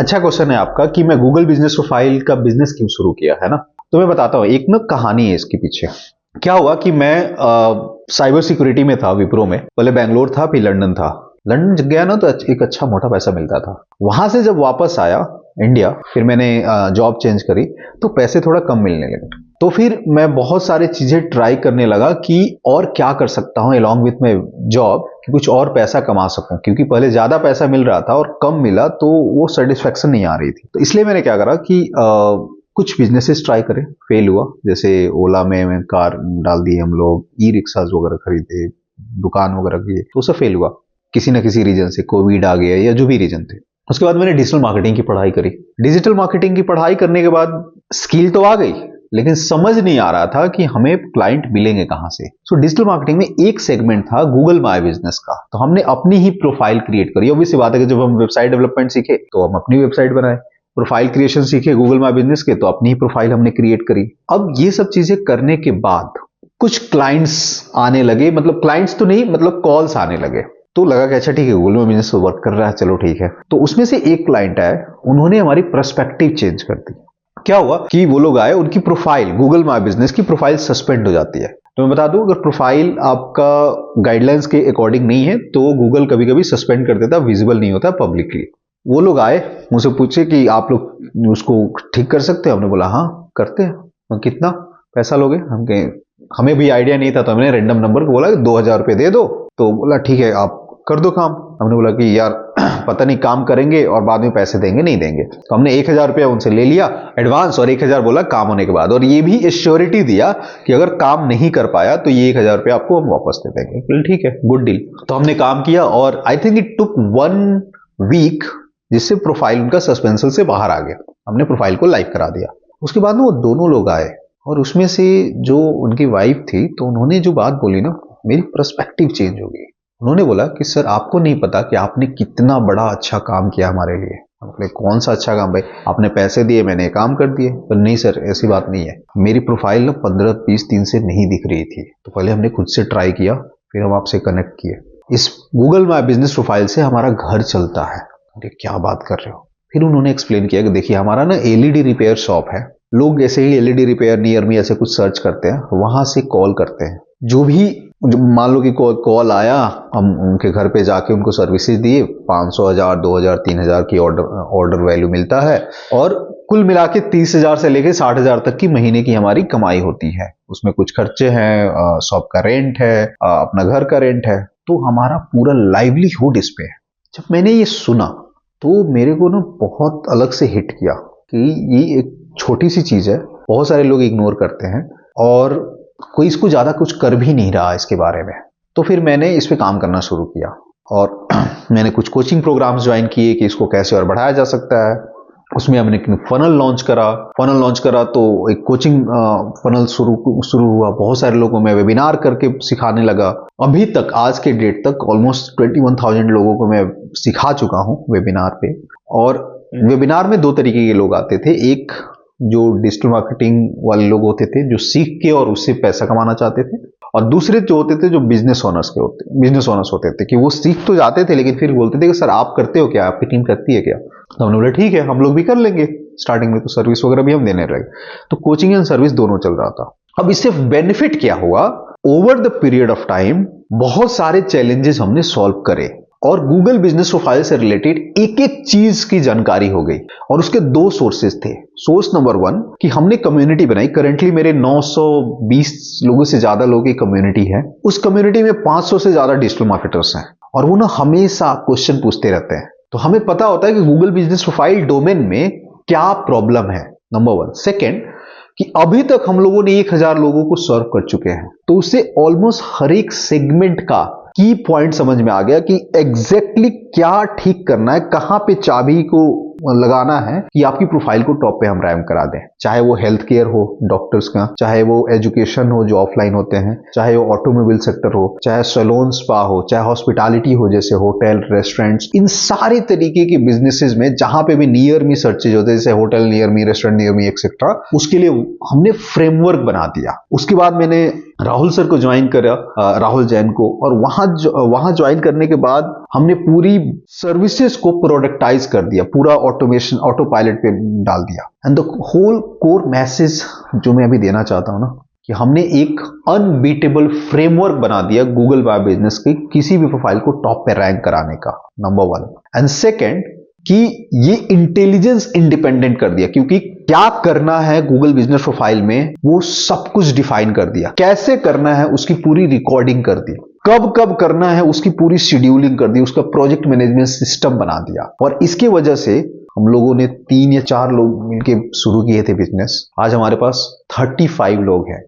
अच्छा क्वेश्चन है आपका कि मैं गूगल बिजनेस प्रोफाइल का बिजनेस क्यों शुरू किया, है ना। तो मैं बताता हूँ, एक ना कहानी है इसके पीछे। क्या हुआ कि मैं साइबर सिक्योरिटी में था विप्रो में, पहले बैंगलोर था फिर लंदन था। लंदन गया ना तो एक अच्छा मोटा पैसा मिलता था। वहां से जब वापस आया इंडिया, फिर मैंने जॉब चेंज करी तो पैसे थोड़ा कम मिलने लगे। तो फिर मैं बहुत सारी चीजें ट्राई करने लगा कि और क्या कर सकता हूँ अलॉन्ग विथ माई जॉब कि कुछ और पैसा कमा सकूं, क्योंकि पहले ज्यादा पैसा मिल रहा था और कम मिला तो वो सेटिस्फेक्शन नहीं आ रही थी। तो इसलिए मैंने क्या करा कि कुछ बिजनेसेस ट्राई करे, फेल हुआ। जैसे ओला में कार डाल दी हम लोग, ई रिक्शाज वगैरह खरीदे, दुकान वगैरह की, तो सब फेल हुआ किसी न किसी रीजन से, कोविड आ गया या जो भी रीजन थे। उसके बाद मैंने डिजिटल मार्केटिंग की पढ़ाई करी। डिजिटल मार्केटिंग की पढ़ाई करने के बाद स्किल तो आ गई, लेकिन समझ नहीं आ रहा था कि हमें क्लाइंट मिलेंगे कहां से। सो डिजिटल मार्केटिंग में एक सेगमेंट था गूगल माय बिजनेस का, तो हमने अपनी ही प्रोफाइल क्रिएट करी। ऑब्वियस सी बात है कि जब हम वेबसाइट डेवलपमेंट सीखे तो हम अपनी वेबसाइट बनाए, प्रोफाइल क्रिएशन सीखे गूगल माय बिजनेस के तो अपनी ही प्रोफाइल हमने क्रिएट करी। अब ये सब चीजें करने के बाद कुछ क्लाइंट्स आने लगे, मतलब क्लाइंट्स तो नहीं, मतलब कॉल्स आने लगे। तो लगा कि अच्छा ठीक है, गूगल माय बिजनेस वर्क कर रहा है, चलो ठीक है। तो उसमें से एक क्लाइंट आए, उन्होंने हमारी पर्सपेक्टिव चेंज कर दी। क्या हुआ कि वो लोग आए, उनकी प्रोफाइल, गूगल माय बिजनेस की प्रोफाइल सस्पेंड हो जाती है। तो मैं बता दूं, अगर प्रोफाइल आपका गाइडलाइंस के अकॉर्डिंग नहीं है तो गूगल कभी कभी सस्पेंड कर देता, विजिबल नहीं होता पब्लिकली। वो लोग आए, मुझसे पूछे कि आप लोग उसको ठीक कर सकते हो। हमने बोला हाँ करते हैं। कितना पैसा लोगे? हम कहे, हमें भी आइडिया नहीं था, तो हमने रैंडम नंबर को बोला 2,000 रुपये दे दो। तो बोला ठीक है आप कर दो काम। हमने बोला कि यार पता नहीं काम करेंगे और बाद में पैसे देंगे नहीं देंगे। तो हमने 1,000 रुपया उनसे ले लिया एडवांस, और 1,000 बोला काम होने के बाद, और ये भी एश्योरिटी दिया कि अगर काम नहीं कर पाया तो ये 1,000 रुपया आपको हम वापस दे देंगे। बोले ठीक है, गुड डील। तो हमने काम किया और I think it took 1 week, जिससे प्रोफाइल उनका सस्पेंशन से बाहर आ गया। हमने प्रोफाइल को लाइव करा दिया। उसके बाद वो दोनों लोग आए, और उसमें से जो उनकी वाइफ थी, तो उन्होंने जो बात बोली ना, मेरी पर्सपेक्टिव चेंज हो गई। उन्होंने बोला कि सर आपको नहीं पता कि आपने कितना बड़ा अच्छा काम किया हमारे लिए। हमने कौन सा अच्छा काम भाई, आपने पैसे दिए, मैंने काम कर दिए। पर नहीं सर, ऐसी बात नहीं है, मेरी प्रोफाइल ना 15-20 दिन से नहीं दिख रही थी, तो पहले हमने खुद से ट्राई किया, फिर हम आपसे कनेक्ट किए। इस गूगल माय बिजनेस प्रोफाइल से हमारा घर चलता है। अरे क्या बात कर रहे हो? फिर उन्होंने एक्सप्लेन किया कि देखिए हमारा ना एलईडी रिपेयर शॉप है। लोग ऐसे ही एलईडी रिपेयर नियर मी ऐसे कुछ सर्च करते हैं, वहां से कॉल करते हैं। जो भी मान लो कि कॉल आया, हम उनके घर पे जाके उनको सर्विसेज दिए, 500, 1000, 2000, 3000 की ऑर्डर वैल्यू मिलता है, और कुल मिला के 30,000 से लेके 60,000 तक की महीने की हमारी कमाई होती है। उसमें कुछ खर्चे हैं, शॉप का रेंट है, अपना घर का रेंट है, तो हमारा पूरा लाइवलीहुड इस पे है। जब मैंने ये सुना तो मेरे को ना बहुत अलग से हिट किया कि ये एक छोटी सी चीज है, बहुत सारे लोग इग्नोर करते हैं, और कोई इसको ज्यादा कुछ कर भी नहीं रहा इसके बारे में। तो फिर मैंने इस पे काम करना शुरू किया, और मैंने कुछ कोचिंग प्रोग्राम्स ज्वाइन किए कि इसको कैसे और बढ़ाया जा सकता है। उसमें हमने फनल लॉन्च करा तो एक कोचिंग फनल शुरू हुआ। बहुत सारे लोगों को मैं वेबिनार करके सिखाने लगा। अभी तक, आज के डेट तक ऑलमोस्ट 21,000 लोगों को मैं सिखा चुका हूं वेबिनार पे। और वेबिनार में 2 तरीके के लोग आते थे, एक जो डिजिटल मार्केटिंग वाले लोग होते थे जो सीख के और उससे पैसा कमाना चाहते थे, और दूसरे जो होते थे जो बिजनेस ओनर्स होते थे कि वो सीख तो जाते थे लेकिन फिर बोलते थे कि सर आप करते हो क्या, आपकी टीम करती है क्या? तो हमने बोला ठीक है, हम लोग भी कर लेंगे। स्टार्टिंग में तो सर्विस वगैरह भी हम देने लगे, तो कोचिंग एंड सर्विस दोनों चल रहा था। अब इससे बेनिफिट क्या हुआ, over the period of time बहुत सारे चैलेंजेस हमने सॉल्व करे, और गूगल बिजनेस प्रोफाइल से रिलेटेड एक एक चीज की जानकारी हो गई। और उसके 2 सोर्सेज थे। सोर्स नंबर 1 कि हमने कम्युनिटी बनाई। करेंटली मेरे 920 लोगों से ज्यादा लोगों की कम्युनिटी है। उस कम्युनिटी में 500 से ज्यादा डिजिटल मार्केटर्स हैं, और वो ना हमेशा क्वेश्चन पूछते रहते हैं। तो हमें पता होता है कि गूगल बिजनेस प्रोफाइल डोमेन में क्या प्रॉब्लम है, नंबर 1। सेकेंड कि अभी तक हम लोगों ने 1,000 लोगों को सर्व कर चुके हैं, तो उससे ऑलमोस्ट हर एक सेगमेंट का की पॉइंट समझ में आ गया कि एग्जैक्टली क्या ठीक करना है, कहां पे चाबी को लगाना है कि आपकी प्रोफाइल को टॉप पे हम रैंक करा दें। चाहे वो हेल्थ केयर हो डॉक्टर्स का, चाहे वो एजुकेशन हो जो ऑफलाइन होते हैं, चाहे वो ऑटोमोबाइल सेक्टर हो, चाहे सैलून स्पा हो, चाहे हॉस्पिटैलिटी हो जैसे होटल रेस्टोरेंट्स, इन सारे तरीके के बिजनेसेस में जहां पे भी नियर मी सर्चेज होते हैं, जैसे hotel near me, restaurant near me etcetera, उसके लिए हमने फ्रेमवर्क बना दिया। उसके बाद मैंने राहुल सर को ज्वाइन करा, राहुल जैन को, और वहां ज्वाइन करने के बाद हमने पूरी सर्विसेज को प्रोडक्टाइज कर दिया, पूरा ऑटोमेशन ऑटो पायलट पे डाल दिया। And the whole core message जो मैं अभी देना चाहता हूं ना, कि हमने एक अनबीटेबल फ्रेमवर्क बना दिया गूगल माय बिजनेस के किसी भी प्रोफाइल को टॉप पे रैंक कराने का, नंबर 1। एंड सेकेंड कि ये इंटेलिजेंस इंडिपेंडेंट कर दिया, क्योंकि क्या करना है गूगल बिजनेस प्रोफाइल में वो सब कुछ डिफाइन कर दिया, कैसे करना है उसकी पूरी रिकॉर्डिंग कर दी, कब कब करना है उसकी पूरी शेड्यूलिंग कर दी, उसका प्रोजेक्ट मैनेजमेंट सिस्टम बना दिया। और इसके वजह से हम लोगों ने 3 या 4 लोग मिलके शुरू किए थे बिजनेस, आज हमारे पास 35 लोग हैं।